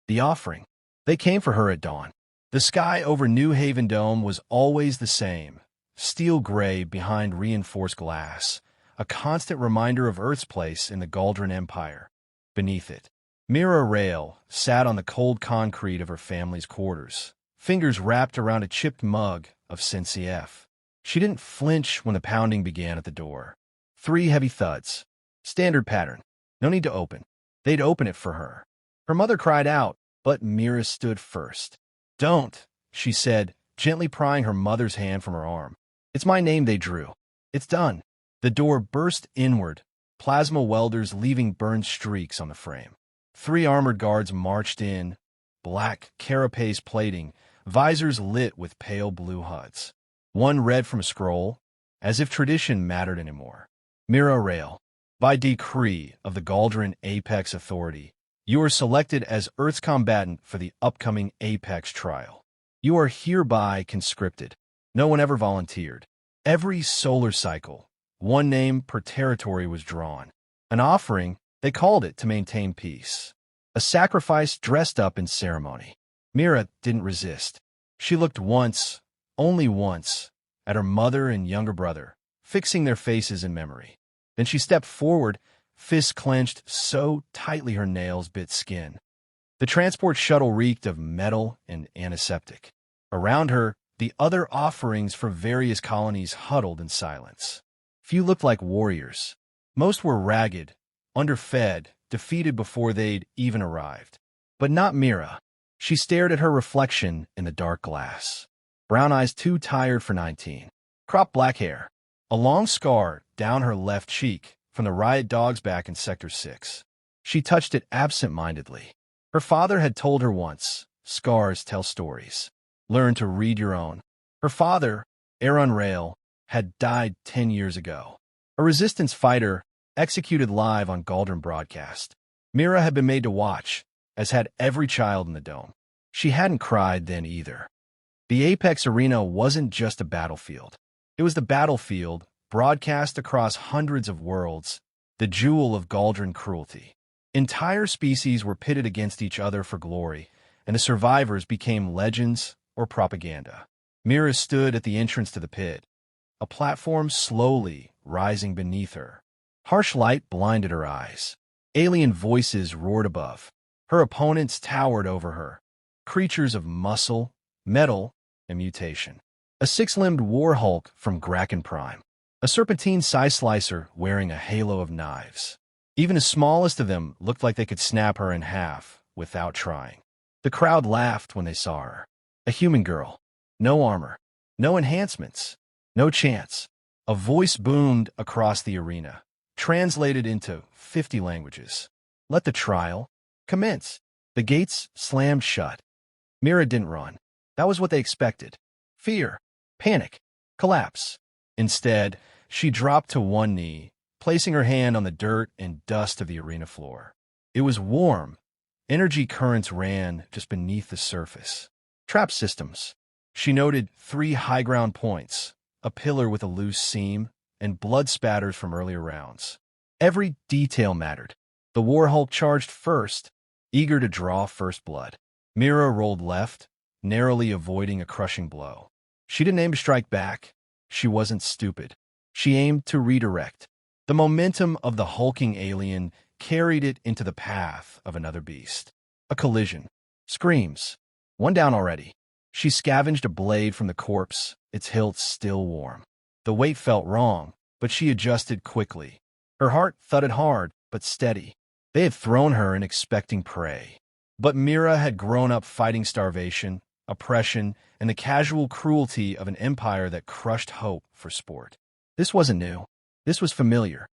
The offering. They came for her at dawn. The sky over New Haven Dome was always the same, steel gray behind reinforced glass, a constant reminder of Earth's place in the Galdran Empire. Beneath it, Mira Rael sat on the cold concrete of her family's quarters, fingers wrapped around a chipped mug of CF. She didn't flinch when the pounding began at the door. 3 heavy thuds. Standard pattern. No need to open. They'd open it for her. Her mother cried out, but Mira stood first. "Don't," she said, gently prying her mother's hand from her arm. "It's my name they drew. It's done." The door burst inward, plasma welders leaving burned streaks on the frame. 3 armored guards marched in, black carapace plating, visors lit with pale blue HUDs. One read from a scroll, as if tradition mattered anymore. Mira Rael, by decree of the Galdran Apex Authority, you are selected as Earth's combatant for the upcoming Apex trial. You are hereby conscripted. No one ever volunteered. Every solar cycle, one name per territory was drawn. An offering, they called it to maintain peace. A sacrifice dressed up in ceremony. Mira didn't resist. She looked once, only once, at her mother and younger brother, fixing their faces in memory. Then she stepped forward, fists clenched so tightly her nails bit skin. The transport shuttle reeked of metal and antiseptic. Around her, the other offerings for various colonies huddled in silence. Few looked like warriors. Most were ragged, underfed, defeated before they'd even arrived. But not Mira. She stared at her reflection in the dark glass. Brown eyes too tired for 19. Cropped black hair. A long scar down her left cheek from the riot dogs back in Sector 6. She touched it absent-mindedly. Her father had told her once, "Scars tell stories. Learn to read your own." Her father, Mira Rael, had died 10 years ago. A resistance fighter executed live on Galdran broadcast. Mira had been made to watch, as had every child in the dome. She hadn't cried then either. The Apex Arena wasn't just a battlefield. It was the battlefield, broadcast across hundreds of worlds, the jewel of Galdran cruelty. Entire species were pitted against each other for glory, and the survivors became legends or propaganda. Mira stood at the entrance to the pit, a platform slowly rising beneath her. Harsh light blinded her eyes. Alien voices roared above. Her opponents towered over her, creatures of muscle, metal, and mutation. A 6-limbed war hulk from Graken Prime. A serpentine slicer wearing a halo of knives. Even the smallest of them looked like they could snap her in half without trying. The crowd laughed when they saw her. A human girl. No armor. No enhancements. No chance. A voice boomed across the arena, translated into 50 languages. Let the trial commence. The gates slammed shut. Mira didn't run. That was what they expected. Fear, panic, collapse. Instead, she dropped to one knee, placing her hand on the dirt and dust of the arena floor. It was warm. Energy currents ran just beneath the surface. Trap systems. She noted 3 high-ground points, a pillar with a loose seam, and blood spatters from earlier rounds. Every detail mattered. The War Hulk charged first, eager to draw first blood. Mira rolled left, narrowly avoiding a crushing blow. She didn't aim to strike back. She wasn't stupid. She aimed to redirect. The momentum of the hulking alien carried it into the path of another beast. A collision. Screams. One down already. She scavenged a blade from the corpse, its hilt still warm. The weight felt wrong, but she adjusted quickly. Her heart thudded hard, but steady. They had thrown her in expecting prey. But Mira had grown up fighting starvation, oppression, and the casual cruelty of an empire that crushed hope for sport. This wasn't new. This was familiar.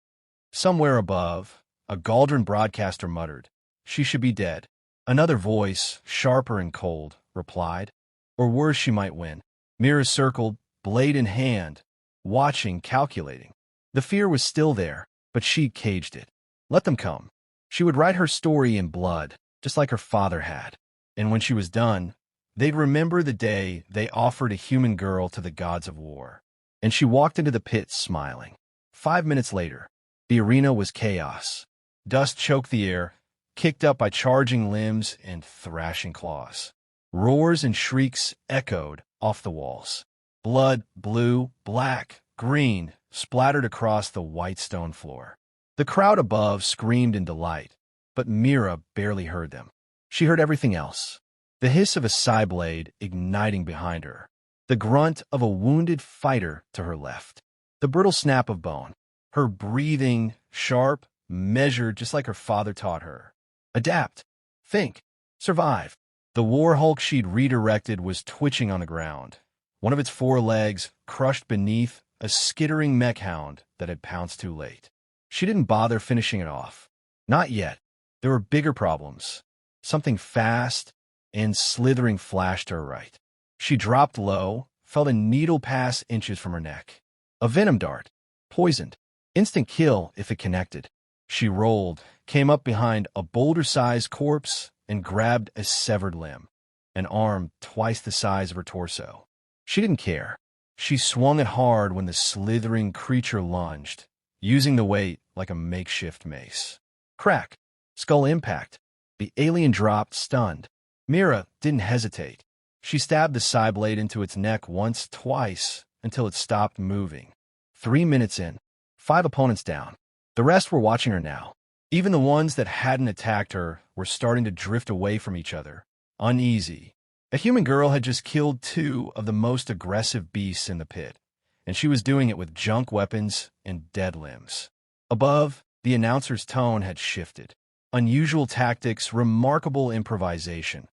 Somewhere above, a Galdran broadcaster muttered, "She should be dead." Another voice, sharper and cold, replied, "Or worse, she might win." Mira circled, blade in hand, watching, calculating. The fear was still there, but she caged it. Let them come. She would write her story in blood, just like her father had. And when she was done, they'd remember the day they offered a human girl to the gods of war. And she walked into the pit smiling. 5 minutes later, the arena was chaos. Dust choked the air, kicked up by charging limbs and thrashing claws. Roars and shrieks echoed off the walls. Blood, blue, black, green, splattered across the white stone floor. The crowd above screamed in delight, but Mira barely heard them. She heard everything else. The hiss of a scythe blade igniting behind her. The grunt of a wounded fighter to her left. The brittle snap of bone. Her breathing, sharp, measured just like her father taught her. Adapt. Think. Survive. The war hulk she'd redirected was twitching on the ground. One of its four legs crushed beneath a skittering mech hound that had pounced too late. She didn't bother finishing it off. Not yet. There were bigger problems. Something fast and slithering flashed to her right. She dropped low, felt a needle pass inches from her neck. A venom dart. Poisoned. Instant kill if it connected. She rolled, came up behind a boulder-sized corpse, and grabbed a severed limb. An arm twice the size of her torso. She didn't care. She swung it hard when the slithering creature lunged, using the weight like a makeshift mace. Crack. Skull impact. The alien dropped, stunned. Mira didn't hesitate. She stabbed the scythe blade into its neck once, twice, until it stopped moving. 3 minutes in. 5 opponents down. The rest were watching her now. Even the ones that hadn't attacked her were starting to drift away from each other, uneasy. A human girl had just killed 2 of the most aggressive beasts in the pit, and she was doing it with junk weapons and dead limbs. Above, the announcer's tone had shifted. Unusual tactics, remarkable improvisation.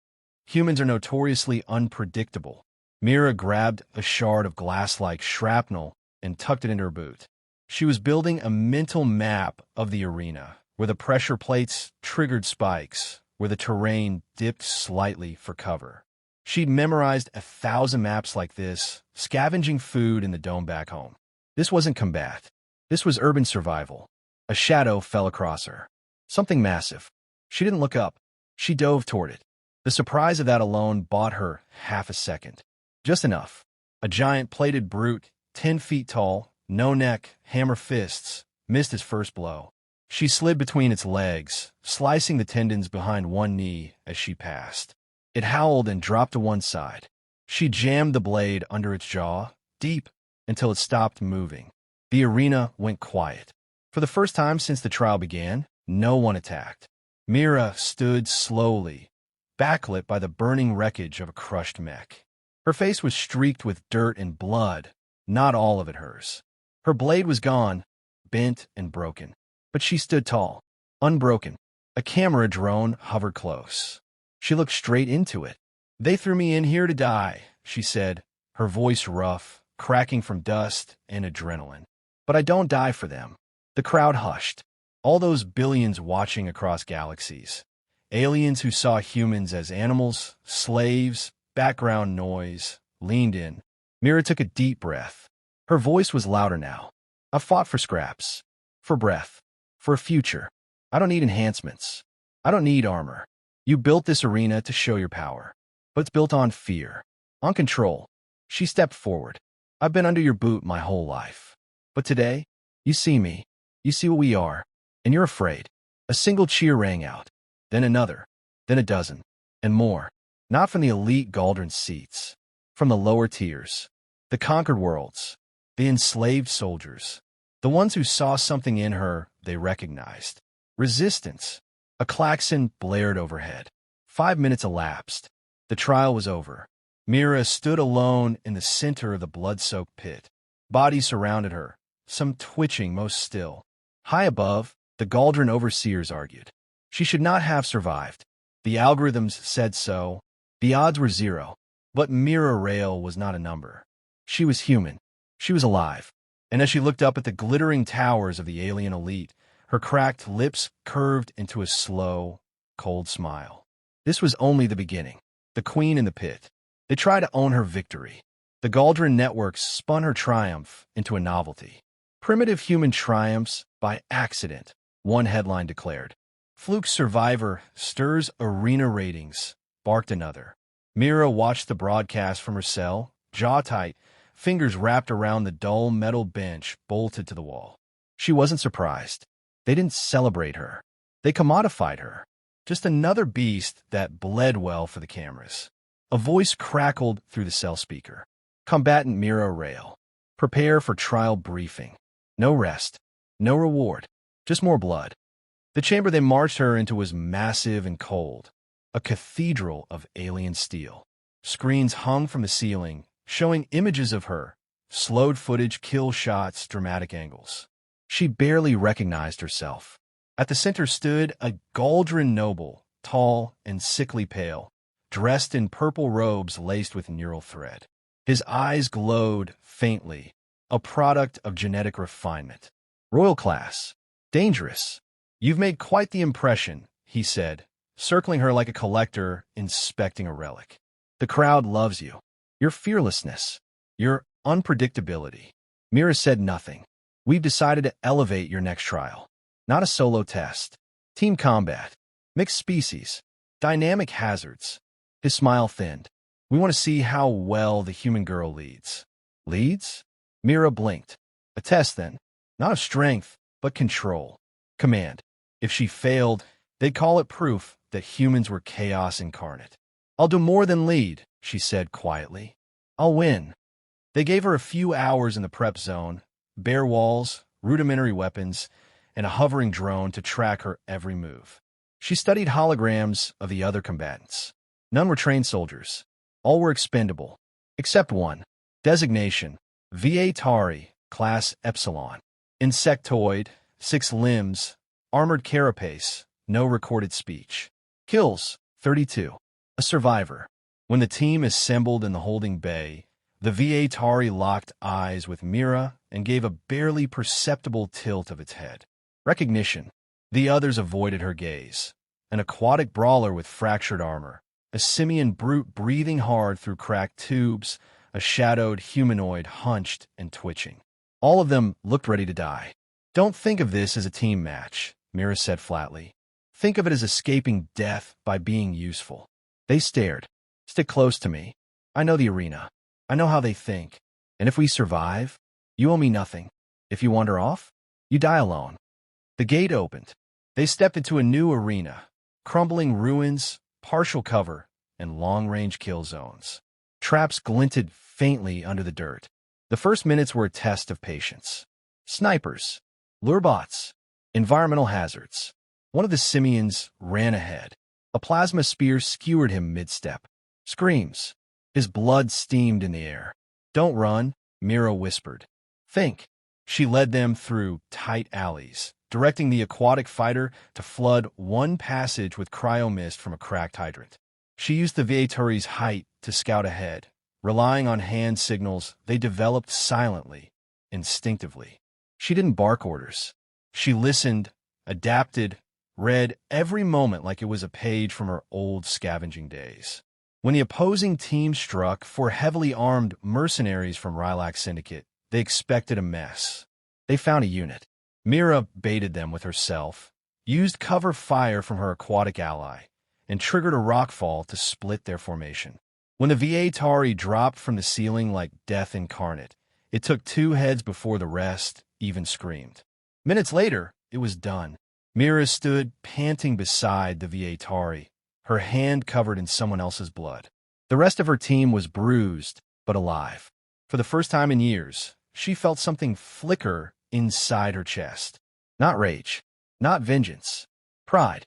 Humans are notoriously unpredictable. Mira grabbed a shard of glass-like shrapnel and tucked it into her boot. She was building a mental map of the arena, where the pressure plates triggered spikes, where the terrain dipped slightly for cover. She'd memorized 1,000 maps like this, scavenging food in the dome back home. This wasn't combat. This was urban survival. A shadow fell across her. Something massive. She didn't look up. She dove toward it. The surprise of that alone bought her half a second. Just enough. A giant plated brute, 10 feet tall, no neck, hammer fists, missed his first blow. She slid between its legs, slicing the tendons behind one knee as she passed. It howled and dropped to one side. She jammed the blade under its jaw, deep, until it stopped moving. The arena went quiet. For the first time since the trial began, no one attacked. Mira stood slowly, backlit by the burning wreckage of a crushed mech. Her face was streaked with dirt and blood, not all of it hers. Her blade was gone, bent and broken. But she stood tall, unbroken. A camera drone hovered close. She looked straight into it. "They threw me in here to die," she said, her voice rough, cracking from dust and adrenaline. "But I don't die for them." The crowd hushed. All those billions watching across galaxies. Aliens who saw humans as animals, slaves, background noise, leaned in. Mira took a deep breath. Her voice was louder now. "I fought for scraps. For breath. For a future. I don't need enhancements. I don't need armor. You built this arena to show your power. But it's built on fear. On control." She stepped forward. "I've been under your boot my whole life. But today, you see me. You see what we are. And you're afraid." A single cheer rang out. Then another. Then a dozen. And more. Not from the elite Galdron seats. From the lower tiers. The conquered worlds. The enslaved soldiers. The ones who saw something in her they recognized. Resistance. A klaxon blared overhead. 5 minutes elapsed. The trial was over. Mira stood alone in the center of the blood-soaked pit. Bodies surrounded her, some twitching, most still. High above, the Galdron overseers argued. She should not have survived. The algorithms said so. The odds were 0. But Mira Rael was not a number. She was human. She was alive. And as she looked up at the glittering towers of the alien elite, her cracked lips curved into a slow, cold smile. This was only the beginning. The queen in the pit. They tried to own her victory. The Galdron networks spun her triumph into a novelty. "Primitive human triumphs by accident," one headline declared. "Fluke survivor stirs arena ratings," barked another. Mira watched the broadcast from her cell, jaw tight, fingers wrapped around the dull metal bench bolted to the wall. She wasn't surprised. They didn't celebrate her. They commodified her. Just another beast that bled well for the cameras. A voice crackled through the cell speaker. Combatant Mira Rael. Prepare for trial briefing. No rest. No reward. Just more blood. The chamber they marched her into was massive and cold. A cathedral of alien steel. Screens hung from the ceiling, showing images of her. Slowed footage, kill shots, dramatic angles. She barely recognized herself. At the center stood a Galdran noble, tall and sickly pale, dressed in purple robes laced with neural thread. His eyes glowed faintly, a product of genetic refinement. Royal class. Dangerous. You've made quite the impression, he said, circling her like a collector inspecting a relic. The crowd loves you. Your fearlessness. Your unpredictability. Mira said nothing. We've decided to elevate your next trial. Not a solo test. Team combat. Mixed species. Dynamic hazards. His smile thinned. We want to see how well the human girl leads. Leads? Mira blinked. A test, then. Not of strength, but control. Command. If she failed, they'd call it proof that humans were chaos incarnate. I'll do more than lead, she said quietly. I'll win. They gave her a few hours in the prep zone, bare walls, rudimentary weapons, and a hovering drone to track her every move. She studied holograms of the other combatants. None were trained soldiers. All were expendable. Except one. Designation. VA Tari, Class Epsilon. Insectoid, 6 limbs, armored carapace, no recorded speech. Kills, 32. A survivor. When the team assembled in the holding bay, the VA Tari locked eyes with Mira and gave a barely perceptible tilt of its head. Recognition. The others avoided her gaze. An aquatic brawler with fractured armor. A simian brute breathing hard through cracked tubes. A shadowed humanoid hunched and twitching. All of them looked ready to die. Don't think of this as a team match, Mira said flatly. Think of it as escaping death by being useful. They stared. Stick close to me. I know the arena. I know how they think. And if we survive, you owe me nothing. If you wander off, you die alone. The gate opened. They stepped into a new arena. Crumbling ruins, partial cover, and long-range kill zones. Traps glinted faintly under the dirt. The first minutes were a test of patience. Snipers. Lurebots. Environmental hazards. One of the simians ran ahead. A plasma spear skewered him mid-step. Screams. His blood steamed in the air. Don't run, Mira whispered. Think. She led them through tight alleys, directing the aquatic fighter to flood one passage with cryomist from a cracked hydrant. She used the Vieturi's height to scout ahead, relying on hand signals they developed silently, instinctively. She didn't bark orders. She listened, adapted, read every moment like it was a page from her old scavenging days. When the opposing team struck 4 heavily armed mercenaries from Rylak's syndicate, they expected a mess. They found a unit. Mira baited them with herself, used cover fire from her aquatic ally, and triggered a rockfall to split their formation. When the VA Tari dropped from the ceiling like death incarnate, it took 2 heads before the rest even screamed. Minutes later, it was done. Mira stood panting beside the VA Tari, her hand covered in someone else's blood. The rest of her team was bruised, but alive. For the first time in years, she felt something flicker inside her chest. Not rage, not vengeance, pride.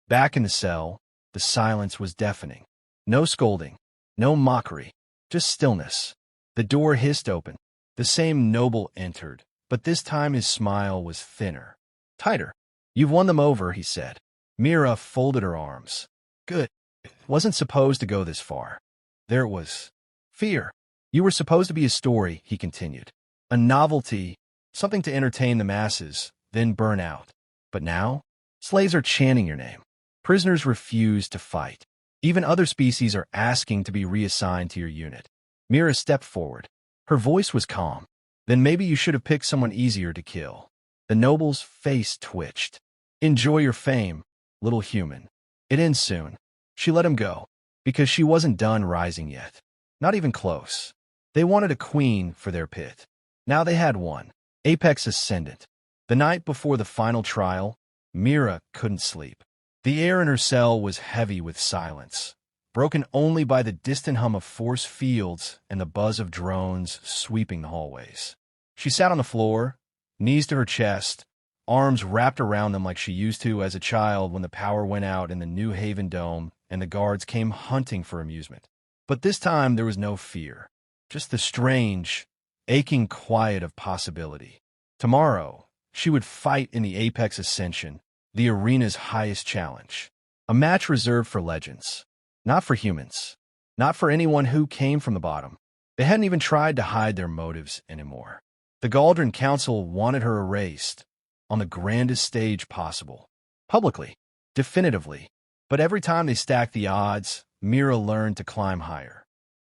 Back in the cell, the silence was deafening. No scolding, no mockery, just stillness. The door hissed open. The same noble entered, but this time his smile was thinner, tighter. You've won them over, he said. Mira folded her arms. Good. Wasn't supposed to go this far. There it was. Fear. You were supposed to be a story, he continued. A novelty, something to entertain the masses, then burn out. But now, slaves are chanting your name. Prisoners refuse to fight. Even other species are asking to be reassigned to your unit. Mira stepped forward. Her voice was calm. Then maybe you should have picked someone easier to kill. The noble's face twitched. Enjoy your fame, little human. It ends soon. She let him go, because she wasn't done rising yet. Not even close. They wanted a queen for their pit. Now they had one. Apex Ascendant. The night before the final trial, Mira couldn't sleep. The air in her cell was heavy with silence, broken only by the distant hum of force fields and the buzz of drones sweeping the hallways. She sat on the floor, knees to her chest, arms wrapped around them like she used to as a child when the power went out in the New Haven Dome and the guards came hunting for amusement. But this time there was no fear, just the strange, aching quiet of possibility. Tomorrow, she would fight in the Apex Ascension, the arena's highest challenge. A match reserved for legends, not for humans, not for anyone who came from the bottom. They hadn't even tried to hide their motives anymore. The Galdron Council wanted her erased, on the grandest stage possible. Publicly, definitively. But every time they stacked the odds, Mira learned to climb higher.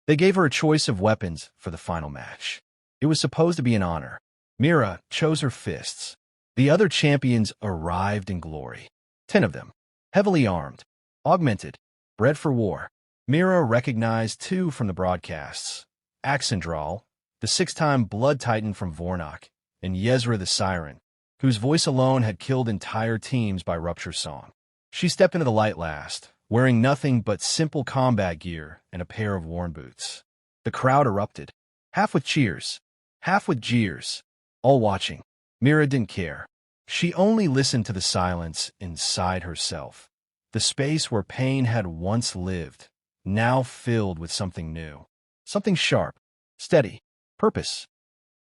They gave her a choice of weapons for the final match. It was supposed to be an honor. Mira chose her fists. The other champions arrived in glory. 10 of them, heavily armed, augmented, bred for war. Mira recognized 2 from the broadcasts. Ascendant, the 6-time Blood Titan from Vornok, and Yezra the Siren, whose voice alone had killed entire teams by Rupture Song. She stepped into the light last, wearing nothing but simple combat gear and a pair of worn boots. The crowd erupted, half with cheers, half with jeers, all watching. Mira didn't care. She only listened to the silence inside herself, the space where pain had once lived, now filled with something new, something sharp, steady, purpose.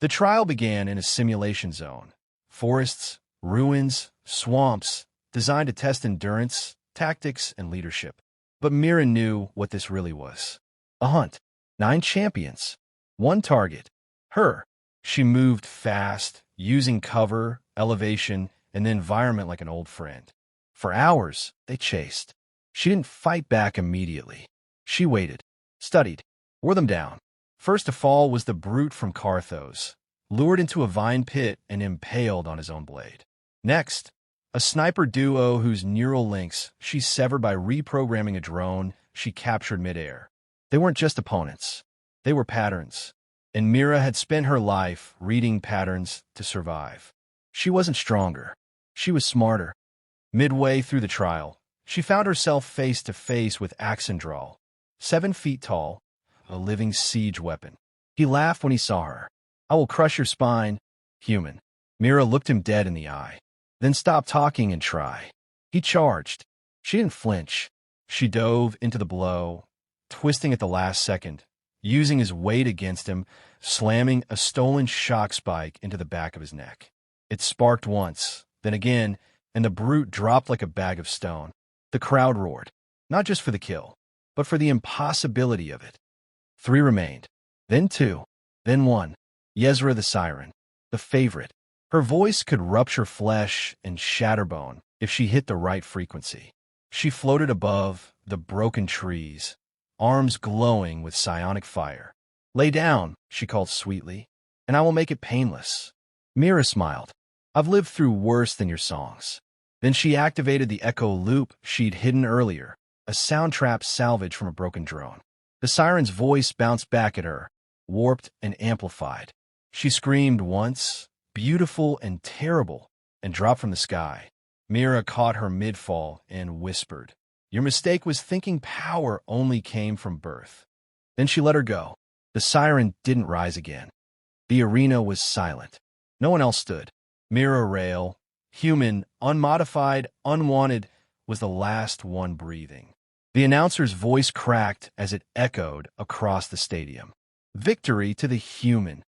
The trial began in a simulation zone. Forests, ruins, swamps, designed to test endurance, tactics, and leadership. But Mira knew what this really was. A hunt. 9 champions. 1 target. Her. She moved fast, using cover, elevation, and the environment like an old friend. For hours, they chased. She didn't fight back immediately. She waited, studied, wore them down. First to fall was the brute from Carthos, lured into a vine pit and impaled on his own blade. Next, a sniper duo whose neural links she severed by reprogramming a drone she captured midair. They weren't just opponents. They were patterns. And Mira had spent her life reading patterns to survive. She wasn't stronger. She was smarter. Midway through the trial, she found herself face to face with Ascendant, 7 feet tall, a living siege weapon. He laughed when he saw her. "I will crush your spine, human." Mira looked him dead in the eye, then stopped talking and try. He charged. She didn't flinch. She dove into the blow, twisting at the last second, using his weight against him, slamming a stolen shock spike into the back of his neck. It sparked once, then again, and the brute dropped like a bag of stone. The crowd roared, not just for the kill, but for the impossibility of it. 3 remained, then 2, then 1. Yezra the Siren, the favorite. Her voice could rupture flesh and shatter bone if she hit the right frequency. She floated above the broken trees, arms glowing with psionic fire. "Lay down," she called sweetly, "and I will make it painless." Mira smiled. "I've lived through worse than your songs." Then she activated the echo loop she'd hidden earlier, a sound trap salvaged from a broken drone. The siren's voice bounced back at her, warped and amplified. She screamed once, beautiful and terrible, and dropped from the sky. Mira caught her mid-fall and whispered, "Your mistake was thinking power only came from birth." Then she let her go. The siren didn't rise again. The arena was silent. No one else stood. Mira Rael, human, unmodified, unwanted, was the last one breathing. The announcer's voice cracked as it echoed across the stadium. "Victory to the human."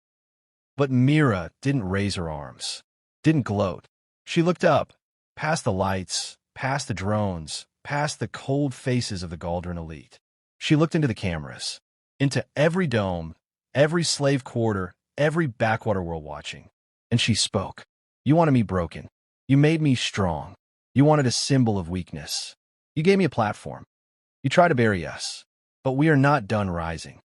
But Mira didn't raise her arms, didn't gloat. She looked up, past the lights, past the drones, past the cold faces of the Galdron elite. She looked into the cameras, into every dome, every slave quarter, every backwater world watching. And she spoke. "You wanted me broken. You made me strong. You wanted a symbol of weakness. You gave me a platform. You tried to bury us. But we are not done rising."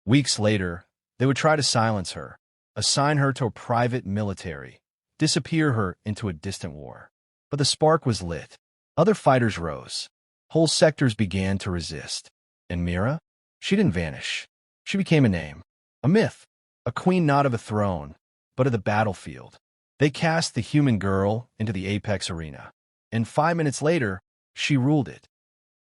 Weeks later, they would try to silence her, assign her to a private military, disappear her into a distant war. But the spark was lit. Other fighters rose. Whole sectors began to resist. And Mira? She didn't vanish. She became a name, a myth, a queen not of a throne, but of the battlefield. They cast the human girl into the Apex arena. And 5 minutes later, She ruled it.